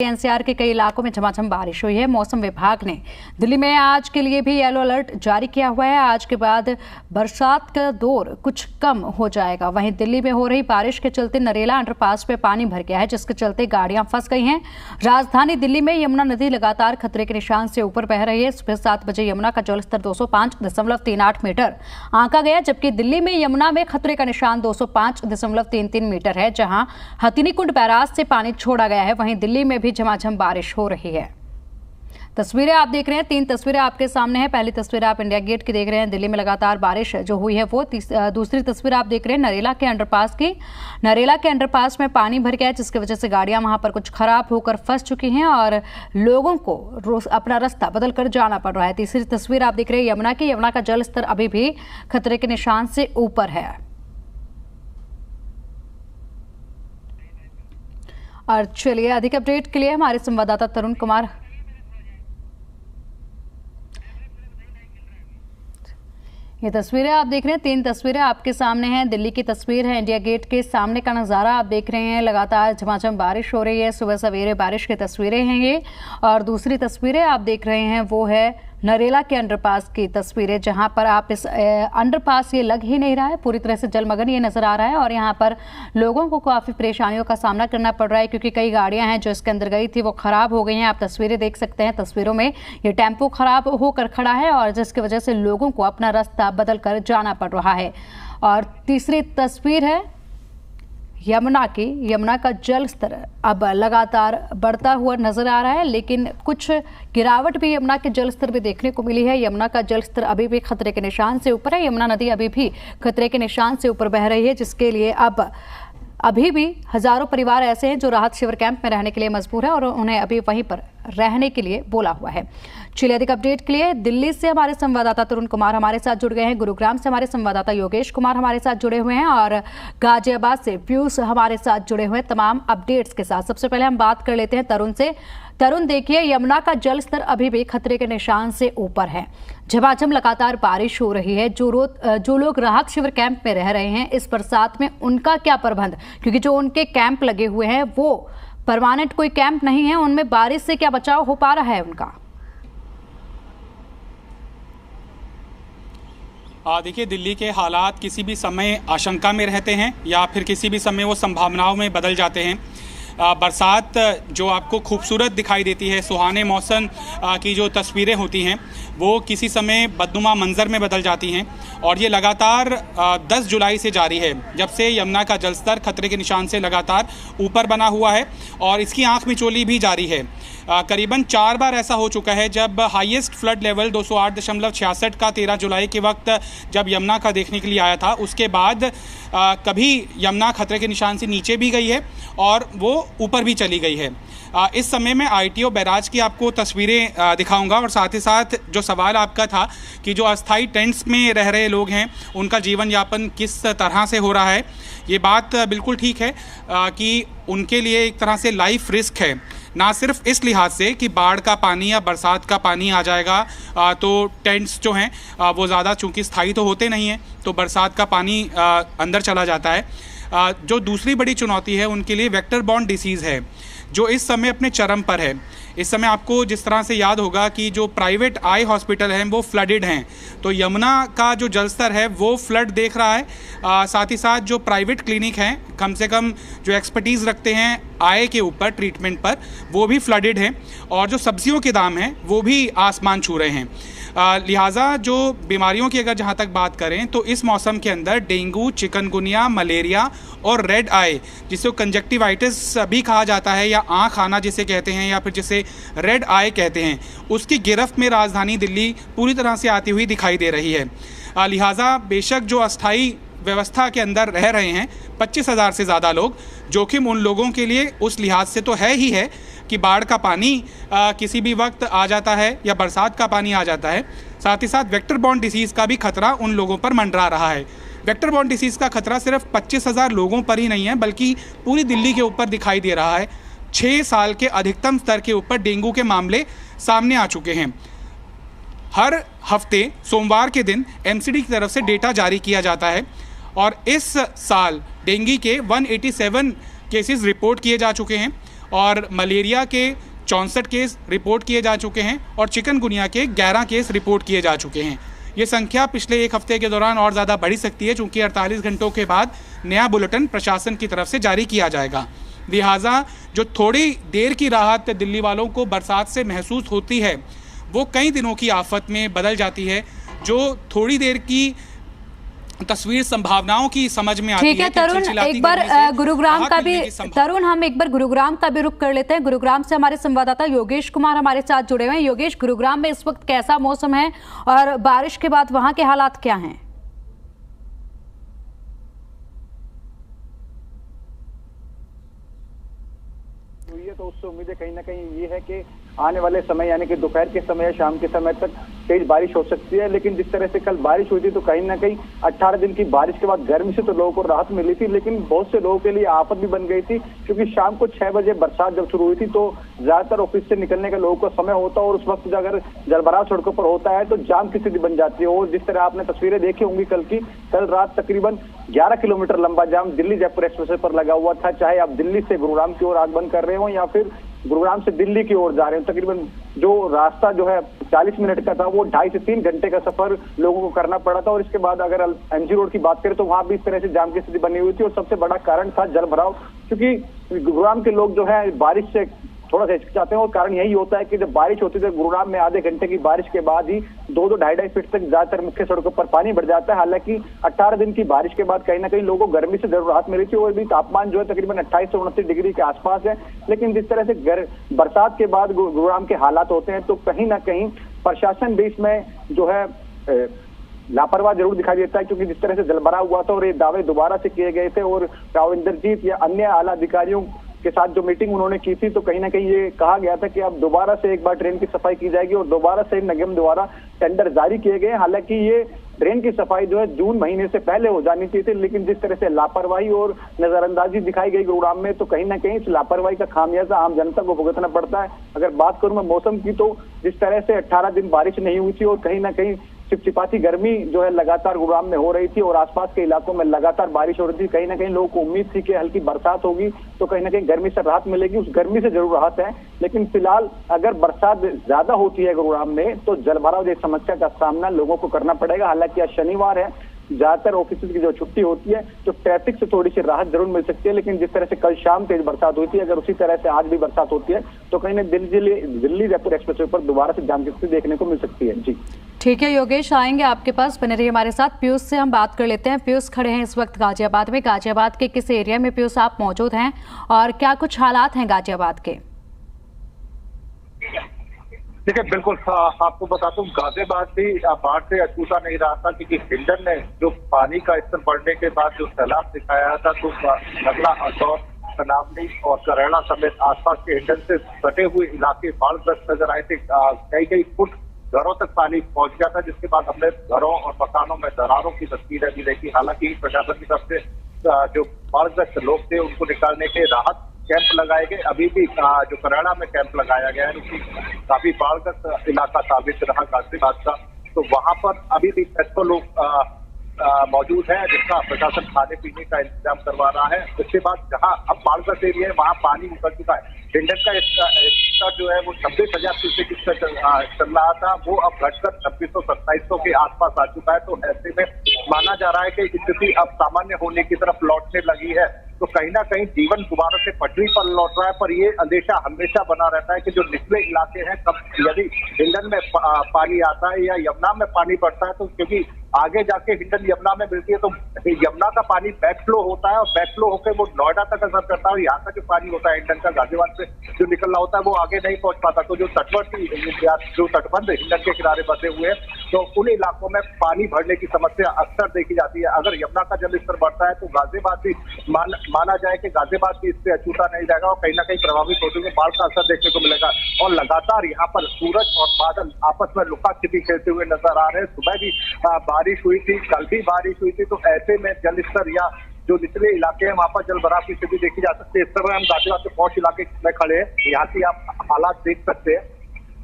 NCR के कई इलाकों में झमाझम बारिश हुई है। मौसम विभाग ने दिल्ली में आज के लिए भी येलो अलर्ट जारी किया हुआ है। आज के बाद बरसात का दौर कुछ कम हो जाएगा। वहीं दिल्ली में हो रही बारिश के चलते नरेला अंडरपास में पानी भर गया है, जिसके चलते गाड़ियां फंस गई हैं। राजधानी दिल्ली में यमुना नदी लगातार खतरे के निशान से ऊपर बह रही है। सुबह 7 बजे यमुना का जलस्तर 205.38 मीटर आंका गया, जबकि दिल्ली में यमुना में खतरे का निशान 205.33 मीटर है, जहां हथिनीकुंड बैराज से पानी छोड़ा गया है। वहीं दिल्ली में झमाझम बारिश हो रही है। तस्वीरें आप देख रहे हैं, 3 तस्वीरें आपके सामने हैं। पहली तस्वीर आप इंडिया गेट की देख रहे हैं, दिल्ली में लगातार बारिश जो हुई है वो। दूसरी तस्वीर आप देख रहे हैं नरेला के अंडरपास की। नरेला के अंडरपास में पानी भर गया है, जिसकी वजह से गाड़ियां वहां पर कुछ खराब होकर फंस चुकी हैं और लोगों को अपना रास्ता बदल कर जाना पड़ रहा है। तीसरी तस्वीर आप देख रहे हैं यमुना की। यमुना का जल स्तर अभी भी खतरे के निशान से ऊपर है। और चलिए अधिक अपडेट के लिए हमारे संवाददाता तरुण कुमार। ये तस्वीरें आप देख रहे हैं, 3 तस्वीरें आपके सामने हैं। दिल्ली की तस्वीर है, इंडिया गेट के सामने का नज़ारा आप देख रहे हैं। लगातार झमाझम बारिश हो रही है, सुबह सवेरे बारिश की तस्वीरें हैं ये। और दूसरी तस्वीरें आप देख रहे हैं वो है नरेला के अंडरपास की तस्वीरें, जहां पर आप इस अंडरपास ये लग ही नहीं रहा है, पूरी तरह से जलमग्न ये नजर आ रहा है। और यहां पर लोगों को काफ़ी परेशानियों का सामना करना पड़ रहा है, क्योंकि कई गाड़ियां हैं जो इसके अंदर गई थी वो खराब हो गई हैं। आप तस्वीरें देख सकते हैं, तस्वीरों में ये टेम्पो खराब होकर खड़ा है और जिसकी वजह से लोगों को अपना रास्ता बदल कर जाना पड़ रहा है। और तीसरी तस्वीर है यमुना की। यमुना का जल स्तर अब लगातार बढ़ता हुआ नजर आ रहा है, लेकिन कुछ गिरावट भी यमुना के जल स्तर में देखने को मिली है। यमुना का जल स्तर अभी भी खतरे के निशान से ऊपर है। यमुना नदी अभी भी खतरे के निशान से ऊपर बह रही है, जिसके लिए अभी भी हजारों परिवार ऐसे हैं जो राहत शिविर कैंप में रहने के लिए मजबूर है और उन्हें अभी वहीं पर रहने के लिए बोला हुआ है। चलिए अधिक अपडेट के लिए दिल्ली से हमारे संवाददाता तरुण कुमार हमारे साथ जुड़ गए हैं। गुरुग्राम से हमारे संवाददाता योगेश कुमार हमारे साथ जुड़े हुए हैं और गाजियाबाद से पीयूष हमारे साथ जुड़े हुए हैं तमाम अपडेट्स के साथ। सबसे पहले हम बात कर लेते हैं तरुण से। तरुण, देखिए यमुना का जल स्तर अभी भी खतरे के निशान से ऊपर है। झमाझम लगातार बारिश हो रही है। जो लोग राहत शिविर कैंप में रह रहे हैं इस बरसात में, उनका क्या प्रबंध, क्योंकि जो उनके कैंप लगे हुए हैं वो परमानेंट कोई कैंप नहीं है, उनमें बारिश से क्या बचाव हो पा रहा है उनका? देखिए, दिल्ली के हालात किसी भी समय आशंका में रहते हैं या फिर किसी भी समय वो संभावनाओं में बदल जाते हैं। बरसात जो आपको खूबसूरत दिखाई देती है, सुहाने मौसम की जो तस्वीरें होती हैं वो किसी समय बदनुमा मंजर में बदल जाती हैं। और ये लगातार 10 जुलाई से जारी है, जब से यमुना का जलस्तर खतरे के निशान से लगातार ऊपर बना हुआ है और इसकी आंख मिचौली भी जारी है। करीबन 4 बार ऐसा हो चुका है जब हाईएस्ट फ्लड लेवल 208.66 का 13 जुलाई के वक्त जब यमुना का देखने के लिए आया था। उसके बाद कभी यमुना खतरे के निशान से नीचे भी गई है और वो ऊपर भी चली गई है। इस समय मैं ITO बैराज की आपको तस्वीरें दिखाऊंगा और साथ ही साथ जो सवाल आपका था कि जो अस्थाई टेंट्स में रह रहे लोग हैं उनका जीवन यापन किस तरह से हो रहा है, ये बात बिल्कुल ठीक है कि उनके लिए एक तरह से लाइफ रिस्क है। ना सिर्फ इस लिहाज से कि बाढ़ का पानी या बरसात का पानी आ जाएगा तो टेंट्स जो हैं वो ज़्यादा चूँकि स्थायी तो होते नहीं हैं, तो बरसात का पानी अंदर चला जाता है। जो दूसरी बड़ी चुनौती है उनके लिए वेक्टर बॉर्न डिसीज़ है, जो इस समय अपने चरम पर है। इस समय आपको जिस तरह से याद होगा कि जो प्राइवेट आई हॉस्पिटल हैं वो फ्लडेड हैं, तो यमुना का जो जलस्तर है वो फ्लड देख रहा है। साथ ही साथ जो प्राइवेट क्लिनिक हैं, कम से कम जो एक्सपर्टीज़ रखते हैं आय के ऊपर, ट्रीटमेंट पर, वो भी फ्लडेड हैं। और जो सब्जियों के दाम हैं वो भी आसमान छू रहे हैं। लिहाजा जो बीमारियों की अगर जहाँ तक बात करें तो इस मौसम के अंदर डेंगू, चिकनगुनिया, मलेरिया और रेड आई, जिसे कंजक्टिवाइटिस भी कहा जाता है या आँख आना जिसे कहते हैं या फिर जिसे रेड आई कहते हैं, उसकी गिरफ्त में राजधानी दिल्ली पूरी तरह से आती हुई दिखाई दे रही है। लिहाजा बेशक जो अस्थाई व्यवस्था के अंदर रह रहे हैं 25,000 से ज़्यादा लोग, जोखिम उन लोगों के लिए उस लिहाज से तो है ही है कि बाढ़ का पानी किसी भी वक्त आ जाता है या बरसात का पानी आ जाता है। साथ ही साथ वेक्टर बॉर्न डिसीज़ का भी खतरा उन लोगों पर मंडरा रहा है। वेक्टर बॉर्न डिसीज़ का खतरा सिर्फ 25,000 लोगों पर ही नहीं है, बल्कि पूरी दिल्ली के ऊपर दिखाई दे रहा है। 6 साल के अधिकतम स्तर के ऊपर डेंगू के मामले सामने आ चुके हैं। हर हफ्ते सोमवार के दिन MCD की तरफ से डेटा जारी किया जाता है और इस साल डेंगू के 187 केसेस रिपोर्ट किए जा चुके हैं और मलेरिया के 64 केस रिपोर्ट किए जा चुके हैं और चिकनगुनिया के 11 केस रिपोर्ट किए जा चुके हैं। ये संख्या पिछले एक हफ्ते के दौरान और ज़्यादा बढ़ सकती है, चूँकि 48 घंटों के बाद नया बुलेटिन प्रशासन की तरफ से जारी किया जाएगा। लिहाजा जो थोड़ी देर की राहत दिल्ली वालों को बरसात से महसूस होती है, वो कई दिनों की आफत में बदल जाती है। जो थोड़ी देर की तस्वीर संभावनाओं की समझ में आती है। ठीक है तरुण, एक बार गुरुग्राम का भी हम एक बार गुरुग्राम का भी रुख कर लेते हैं। गुरुग्राम से हमारे संवाददाता योगेश कुमार हमारे साथ जुड़े हुए हैं। योगेश, गुरुग्राम में इस वक्त कैसा मौसम है और बारिश के बाद वहां के हालात क्या हैं? तो उससे उम्मीदें कहीं ना कहीं ये है कि आने वाले समय यानी कि दोपहर के समय या शाम के समय तक तेज बारिश हो सकती है। लेकिन जिस तरह से कल बारिश हुई थी तो कहीं ना कहीं 18 दिन की बारिश के बाद गर्मी से तो लोगों को राहत मिली थी, लेकिन बहुत से लोगों के लिए आफत भी बन गई थी, क्योंकि शाम को 6 बजे बरसात जब शुरू हुई थी तो ज्यादातर ऑफिस से निकलने का लोगों का समय होता है और उस वक्त अगर जलभराव सड़कों पर होता है तो जाम की स्थिति बन जाती है। और जिस तरह आपने तस्वीरें देखी होंगी कल रात तकरीबन 11 किलोमीटर लंबा जाम दिल्ली जयपुर एक्सप्रेस पर लगा हुआ था, चाहे आप दिल्ली से गुरुग्राम की ओर आगमन कर रहे हो या फिर गुरुग्राम से दिल्ली की ओर जा रहे हो। तकरीबन जो रास्ता जो है 40 मिनट का था वो 2.5 से 3 घंटे का सफर लोगों को करना पड़ा था। और इसके बाद अगर एमजी रोड की बात करें तो वहां भी इस तरह से जाम की स्थिति बनी हुई थी और सबसे बड़ा कारण था जलभराव, क्योंकि गुरुग्राम के लोग जो है बारिश से थोड़ा सा हिचकिचाते हैं और कारण यही होता है कि जब बारिश होती है गुरुग्राम में आधे घंटे की बारिश के बाद ही 2-2, 2.5 फीट तक ज्यादातर मुख्य सड़कों पर पानी बढ़ जाता है। हालांकि 18 दिन की बारिश के बाद कहीं ना कहीं लोगों को गर्मी से जरूर राहत मिली थी और भी तापमान जो है तकरीबन 28 से 29 डिग्री के आसपास है। लेकिन जिस तरह से बरसात के बाद गुरुग्राम के हालात होते हैं तो कहीं ना कहीं प्रशासन भी इसमें जो है लापरवाह जरूर दिखाई देता है, क्योंकि जिस तरह से जलभराव हुआ था और ये दावे दोबारा से किए गए थे और राव इंद्रजीत या अन्य आला अधिकारियों के साथ जो मीटिंग उन्होंने की थी तो कहीं ना कहीं ये कहा गया था कि अब दोबारा से एक बार ट्रेन की सफाई की जाएगी और दोबारा से निगम द्वारा टेंडर जारी किए गए। हालांकि ये ट्रेन की सफाई जो है जून महीने से पहले हो जानी चाहिए थी, लेकिन जिस तरह से लापरवाही और नजरअंदाजी दिखाई गई गुरुग्राम में तो कहीं ना कहीं इस लापरवाही का खामियाजा आम जनता को भुगतना पड़ता है। अगर बात करूं मैं मौसम की तो जिस तरह से 18 दिन बारिश नहीं हुई थी और कहीं ना कहीं चिपचिपाती गर्मी जो है लगातार गुरुग्राम में हो रही थी और आसपास के इलाकों में लगातार बारिश हो रही थी, कहीं ना कहीं लोगों को उम्मीद थी कि हल्की बरसात होगी तो कहीं ना कहीं गर्मी से राहत मिलेगी। उस गर्मी से जरूर राहत है, लेकिन फिलहाल अगर बरसात ज्यादा होती है गुरुग्राम में तो जलभराव जैसी समस्या का सामना लोगों को करना पड़ेगा। हालांकि आज शनिवार है, ज्यादातर ऑफिस की जो छुट्टी होती है तो ट्रैफिक से थोड़ी सी राहत जरूर मिल सकती है, लेकिन जिस तरह से कल शाम तेज बरसात हुई थी अगर उसी तरह से आज भी बरसात होती है तो कहीं ना दिल्ली जयपुर एक्सप्रेस पर दोबारा से जाम की स्थिति देखने को मिल सकती है। जी ठीक है योगेश, आएंगे आपके पास, बने रहिए हमारे साथ। पीयूष से हम बात कर लेते हैं। पीयूष खड़े हैं इस वक्त गाजियाबाद में। गाजियाबाद के किस एरिया में पीयूष आप मौजूद हैं और क्या कुछ हालात हैं गाजियाबाद के? देखिए बिल्कुल आपको बताता हूँ, गाजियाबाद भी बाढ़ से अछूता नहीं रहा था, क्योंकि हिंडन ने जो पानी का स्तर बढ़ने के बाद जो सैलाब दिखाया था तो नगला, असौर, सनावली और करैला समेत आसपास के हिंडन से सटे हुए इलाके बाढ़ग्रस्त नजर आए थे। कई फुट घरों तक पानी पहुंच गया था, जिसके बाद हमने घरों और मकानों में दरारों की तस्वीरें भी देखी। हालांकि प्रशासन की तरफ से जो बाढ़ग्रस्त लोग थे उनको निकालने के राहत कैंप लगाए गए। अभी भी जो करैला में कैंप लगाया गया है, क्योंकि काफी बाढ़ग्रस्त इलाका साबित रहा गाजियाबाद का, तो वहां पर अभी भी 600 लोग मौजूद है, जिसका प्रशासन खाने पीने का इंतजाम करवा रहा है। उसके बाद जहां अब बाढ़ग्रस्त एरिया है वहां पानी उतर चुका है। हिंडन का स्तर जो है वो 26,000 क्यूसेक चल रहा था, वो अब घटकर 2600-2700 के आसपास आ चुका है। तो ऐसे में माना जा रहा है कि स्थिति अब सामान्य होने की तरफ लौटने लगी है। तो कहीं ना कहीं जीवन दोबारा से पटरी पर लौट रहा है, पर ये अंदेशा हमेशा बना रहता है कि जो निचले इलाके हैं, कब यदि हिंडन में पानी आता है या यमुना में पानी बढ़ता है, तो क्योंकि आगे जाके हिंडन यमुना में मिलती है तो यमुना का पानी बैक फ्लो होता है और बैक फ्लो होकर वो नोएडा तक असर करता है और यहाँ का जो पानी होता है हिंडन का गाजियाबाद से जो निकल रहा होता है वो आगे नहीं पहुंच पाता। तो जो तटबंध हिंडन के किनारे बसे हुए हैं तो उन इलाकों में पानी भरने की समस्या अक्सर देखी जाती है। अगर यमुना का जल स्तर बढ़ता है तो गाजियाबाद भी माना जाए कि गाजियाबाद भी इससे अछूता नहीं जाएगा और कहीं ना कहीं प्रभावित होते हुए बाढ़ का असर देखने को मिलेगा। और लगातार यहाँ पर सूरज और बादल आपस में लुका छिपी खेलते हुए नजर आ रहे हैं। सुबह भी बारिश हुई थी, कल भी बारिश हुई थी, तो ऐसे में जल स्तर या जो निचले इलाके हैं वहां पर जल भराव की स्थिति देखी जा सकती है। इस समय हम गाजियाबाद के पौष इलाके में खड़े हैं, यहाँ की आप हालात देख सकते हैं।